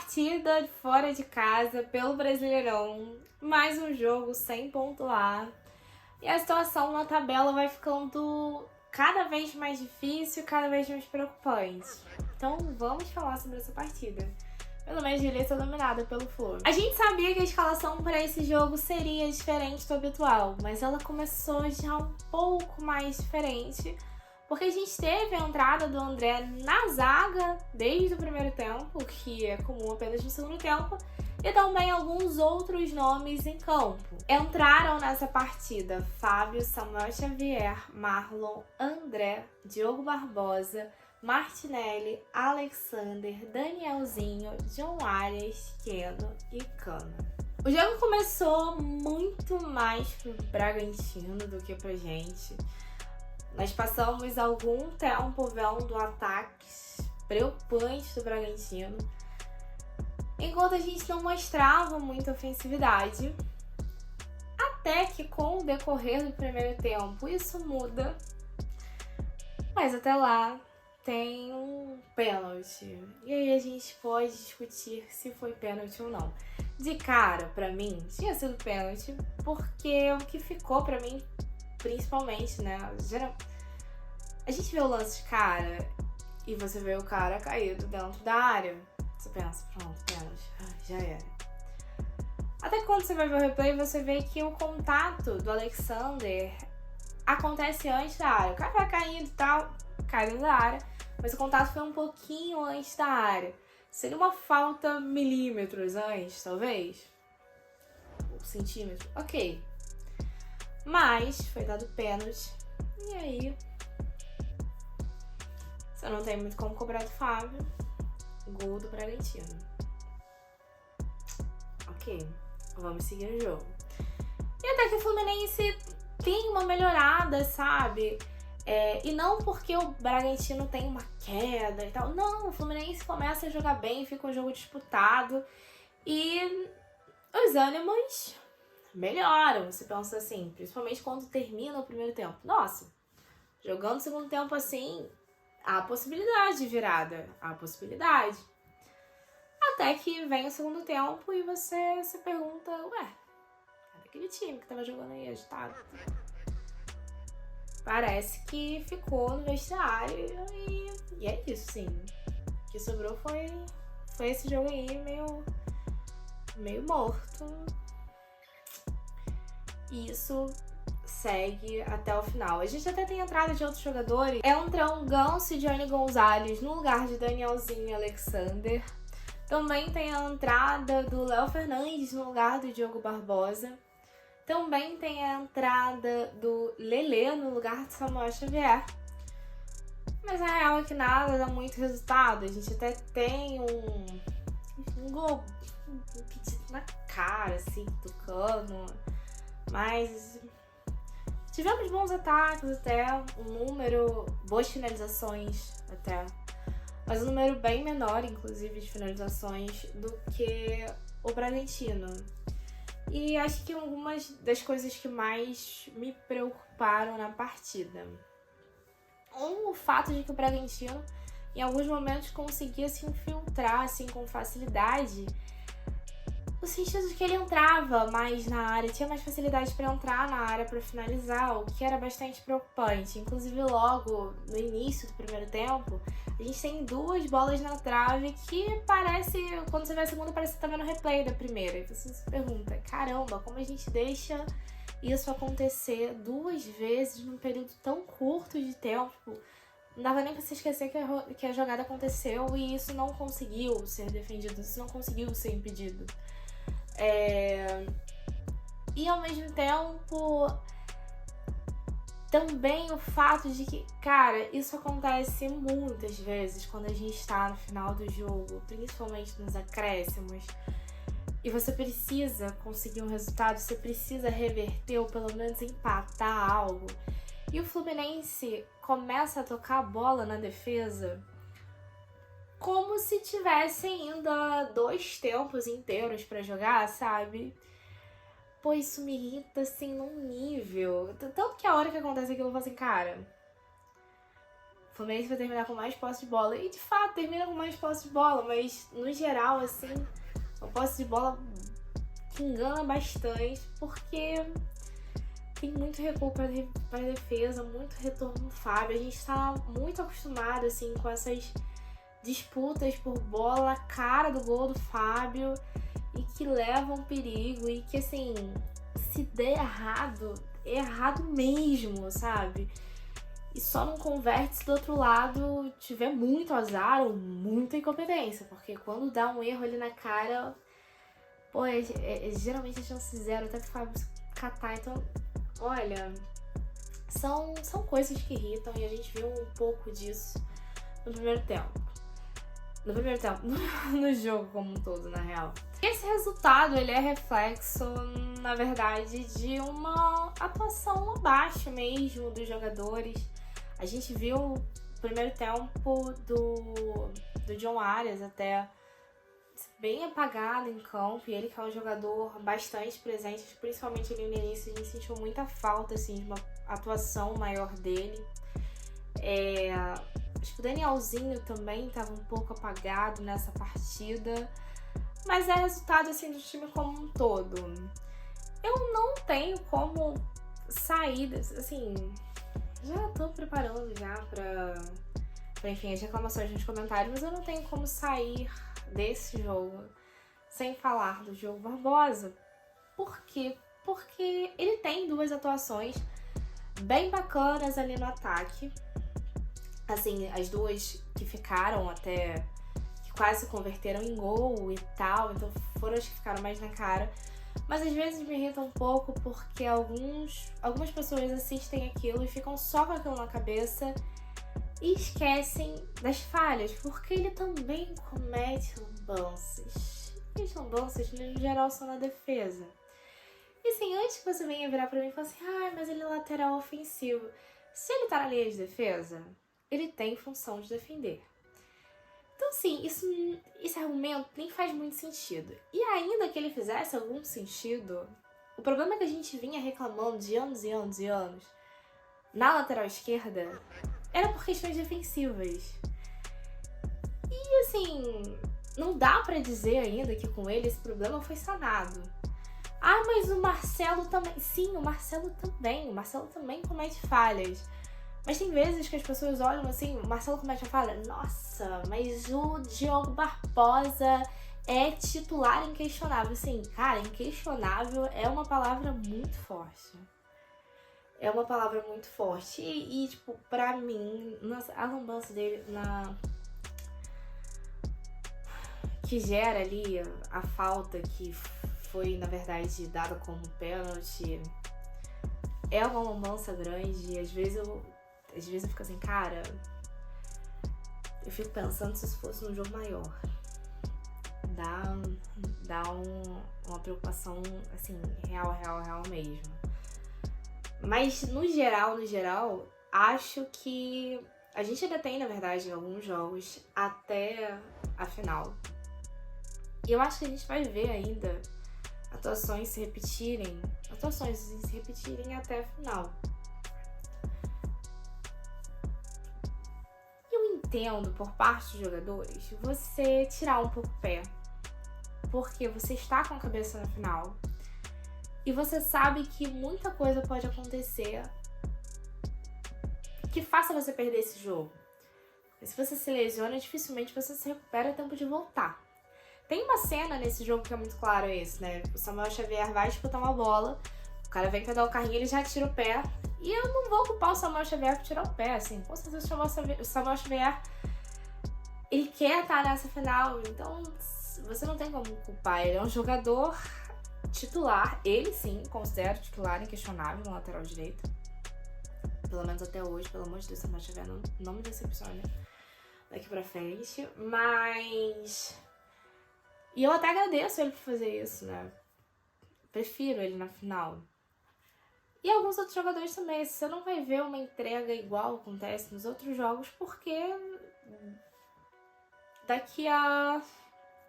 partida fora de casa pelo Brasileirão, mais um jogo sem pontuar. E a situação na tabela vai ficando cada vez mais difícil, cada vez mais preocupante. Então vamos falar sobre essa partida. Pelo menos ele está dominada pelo Flu. A gente sabia que a escalação para esse jogo seria diferente do habitual, mas ela começou já um pouco mais diferente, porque a gente teve a entrada do André na zaga desde o primeiro tempo, que é comum apenas no segundo tempo, e também alguns outros nomes em campo. Entraram nessa partida Fábio, Samuel Xavier, Marlon, André, Diogo Barbosa, Martinelli, Alexander, Danielzinho, John Arias, Keno e Cano. O jogo começou muito mais pro Bragantino do que pra gente. Nós passamos algum tempo vendo ataques preocupantes do Bragantino, enquanto a gente não mostrava muita ofensividade. Até que com o decorrer do primeiro tempo isso muda, mas até lá tem um pênalti. E aí a gente pode discutir se foi pênalti ou não. De cara, pra mim, tinha sido pênalti, porque o que ficou pra mim, principalmente, né? A gente vê o lance de cara e você vê o cara caído dentro da área. Você pensa, pronto, pênalti, já era. Até que quando você vai ver o replay, você vê que o contato do Alexander acontece antes da área. O cara vai caindo e tal, caindo da área, mas o contato foi um pouquinho antes da área. Seria uma falta milímetros antes, talvez? Centímetros, ok. Mas foi dado pênalti. E aí, você não tem muito como cobrar do Fábio. Gol do Bragantino. Ok, vamos seguir o jogo. E até que o Fluminense tem uma melhorada, sabe? E não porque o Bragantino tem uma queda e tal. Não, o Fluminense começa a jogar bem, fica um jogo disputado. E os ânimos melhoram, você pensa assim, principalmente quando termina o primeiro tempo. Nossa, jogando o segundo tempo assim, há possibilidade de virada, há possibilidade. Até que vem o segundo tempo e você se pergunta, ué, cadê aquele time que tava jogando aí agitado? Parece que ficou no vestiário e é isso, sim. O que sobrou foi esse jogo aí meio morto. E isso segue até o final. A gente até tem entrada de outros jogadores. Entram Ganso e Johnny Gonzalez no lugar de Danielzinho e Alexander. Também tem a entrada do Léo Fernandes no lugar do Diogo Barbosa. Também tem a entrada do Lelê no lugar de Samuel Xavier. Mas a real é que nada dá muito resultado. A gente até tem um gol na cara, assim, do Cano. Mas tivemos bons ataques até, boas finalizações até. Mas um número bem menor, inclusive, de finalizações do que o Bragantino. E acho que algumas das coisas que mais me preocuparam na partida. O fato de que o Bragantino, em alguns momentos, conseguia se infiltrar assim, com facilidade, no sentido de que ele entrava mais na área, tinha mais facilidade para entrar na área para finalizar, o que era bastante preocupante. Inclusive, logo no início do primeiro tempo, a gente tem 2 bolas na trave que parece, quando você vê a segunda, parece que tá vendo o replay da primeira. E você se pergunta, caramba, como a gente deixa isso acontecer 2 vezes num período tão curto de tempo? Não dava nem pra se esquecer que a jogada aconteceu e isso não conseguiu ser defendido, isso não conseguiu ser impedido. E ao mesmo tempo, também o fato de que, cara, isso acontece muitas vezes quando a gente tá no final do jogo, principalmente nos acréscimos, e você precisa conseguir um resultado, você precisa reverter ou pelo menos empatar algo. E o Fluminense começa a tocar a bola na defesa como se tivesse ainda 2 tempos inteiros pra jogar, sabe? Pô, isso me irrita, assim, num nível. Tanto que a hora que acontece aquilo, eu falo assim, cara, Fluminense vai terminar com mais posse de bola. E de fato, termina com mais posse de bola, mas no geral, assim, uma posse de bola que engana bastante, porque tem muito recuo para defesa, muito retorno do Fábio. A gente tá muito acostumado, assim, com essas disputas por bola, a cara do gol do Fábio, e que levam perigo, e que, assim, se der errado, é errado mesmo, sabe? E só não converte se do outro lado tiver muito azar ou muita incompetência, porque quando dá um erro ali na cara, pô, geralmente a chance zero até pro Fábio catar. Então, olha, são coisas que irritam, e a gente viu um pouco disso no primeiro tempo. No jogo como um todo, na real. Esse resultado, ele é reflexo, na verdade, de uma atuação abaixo mesmo dos jogadores. A gente viu o primeiro tempo do John Arias até bem apagado em campo, e ele que é um jogador bastante presente, principalmente ali no início, a gente sentiu muita falta, assim, de uma atuação maior dele. Acho que o Danielzinho também estava um pouco apagado nessa partida, mas é resultado, assim, do time como um todo. Eu não tenho como sair, assim, já tô preparando já pra enfim, as reclamações nos comentários, mas eu não tenho como sair desse jogo sem falar do Diogo Barbosa. Por quê? Porque ele tem duas atuações bem bacanas ali no ataque. Assim, as duas que ficaram até, que quase se converteram em gol e tal, então foram as que ficaram mais na cara. Mas às vezes me irrita um pouco porque algumas pessoas assistem aquilo e ficam só com aquilo na cabeça e esquecem das falhas, porque ele também comete lambanças. E as lambanças, no geral, são na defesa. E assim, antes que você venha virar pra mim e falar assim, mas ele é lateral ofensivo. Se ele tá na linha de defesa, ele tem função de defender. Então, assim, esse argumento nem faz muito sentido. E ainda que ele fizesse algum sentido, o problema é que a gente vinha reclamando de anos e anos e anos na lateral esquerda era por questões defensivas. E, assim, não dá pra dizer ainda que com ele esse problema foi sanado. Mas o Marcelo também. Sim, o Marcelo também. O Marcelo também comete falhas. Mas tem vezes que as pessoas olham assim, o Marcelo comete a falha, nossa, mas o Diogo Barbosa é titular inquestionável. Assim, cara, inquestionável é uma palavra muito forte. É uma palavra muito forte. E tipo, pra mim, a lambança dele que gera ali a falta que foi, na verdade, dada como pênalti, é uma lambança grande. E às vezes eu fico assim, cara, eu fico pensando se isso fosse um jogo maior. Dá uma preocupação, assim, real mesmo. Mas, no geral, acho que a gente ainda tem, na verdade, alguns jogos até a final. E eu acho que a gente vai ver ainda atuações se repetirem até a final. Entendo por parte dos jogadores você tirar um pouco o pé, porque você está com a cabeça na final e você sabe que muita coisa pode acontecer que faça você perder esse jogo. E se você se lesiona, dificilmente você se recupera a tempo de voltar. Tem uma cena nesse jogo que é muito claro isso, né? O Samuel Xavier vai disputar uma bola, o cara vem pra dar o carrinho, ele já tira o pé. E eu não vou culpar o Samuel Xavier por tirar o pé, assim. Com certeza o Samuel Xavier, ele quer estar nessa final, então você não tem como culpar. Ele é um jogador titular, ele sim, considero titular inquestionável no lateral direito. Pelo menos até hoje, pelo amor de Deus, Samuel Xavier não me decepciona daqui pra frente. Mas... E eu até agradeço ele por fazer isso, né? Prefiro ele na final. E alguns outros jogadores também. Você não vai ver uma entrega igual acontece nos outros jogos, porque daqui a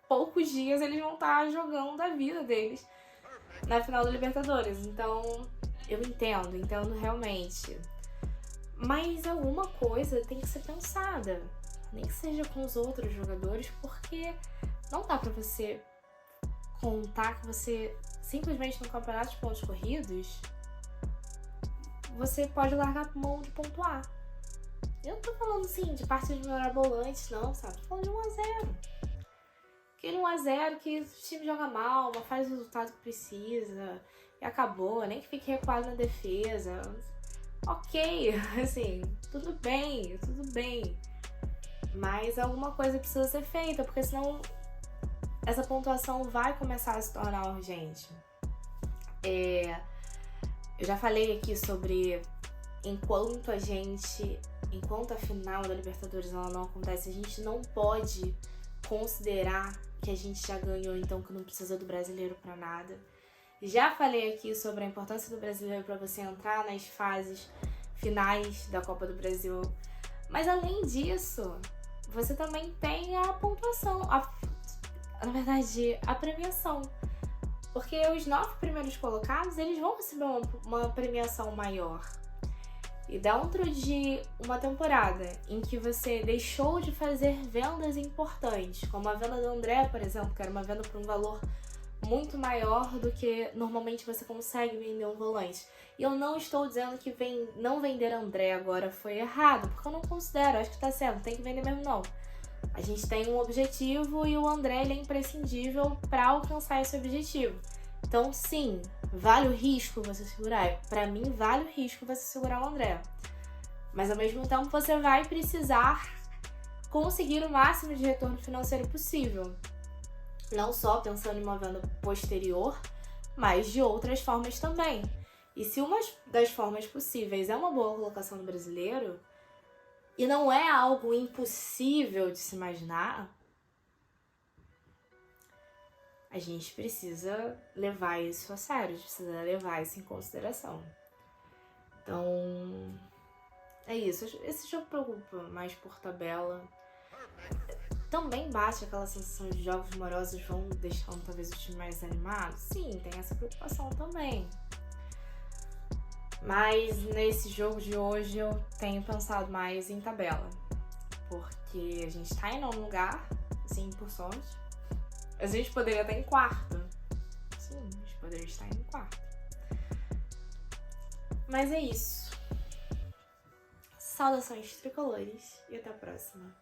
poucos dias eles vão estar jogando a vida deles na final da Libertadores. Então, eu entendo realmente. Mas alguma coisa tem que ser pensada, nem que seja com os outros jogadores, porque não dá pra você contar que você simplesmente no campeonato de pontos corridos você pode largar a mão de pontuar. Eu não tô falando assim de partidas mirabolantes, não, sabe? Tô falando de 1-0. Aquele 1-0 que o time joga mal, não faz o resultado que precisa e acabou, nem que fique recuado na defesa. Ok, assim, tudo bem, tudo bem. Mas alguma coisa precisa ser feita, porque senão essa pontuação vai começar a se tornar urgente. Eu já falei aqui sobre enquanto a final da Libertadores ela não acontece, a gente não pode considerar que a gente já ganhou, então que não precisa do brasileiro pra nada. Já falei aqui sobre a importância do brasileiro para você entrar nas fases finais da Copa do Brasil. Mas além disso, você também tem a pontuação, na verdade, a premiação. Porque os 9 primeiros colocados, eles vão receber uma premiação maior. E dentro de uma temporada em que você deixou de fazer vendas importantes, como a venda do André, por exemplo, que era uma venda por um valor muito maior do que normalmente você consegue vender um volante. E eu não estou dizendo que não vender André agora foi errado, porque eu não considero, acho que tá certo, tem que vender mesmo não. A gente tem um objetivo e o André ele é imprescindível para alcançar esse objetivo. Então, sim, vale o risco você segurar. Para mim, vale o risco você segurar o André. Mas, ao mesmo tempo, você vai precisar conseguir o máximo de retorno financeiro possível. Não só pensando em uma venda posterior, mas de outras formas também. E se uma das formas possíveis é uma boa colocação do brasileiro, e não é algo impossível de se imaginar, a gente precisa levar isso a sério, a gente precisa levar isso em consideração. Então, é isso. Esse jogo preocupa mais por tabela. Também bate aquela sensação de jogos morosos vão deixando talvez o time mais animado. Sim, tem essa preocupação também. Mas nesse jogo de hoje eu tenho pensado mais em tabela. Porque a gente tá em nono lugar, assim, por sorte. A gente poderia estar em quarto. Sim, a gente poderia estar em quarto. Mas é isso. Saudações tricolores e até a próxima.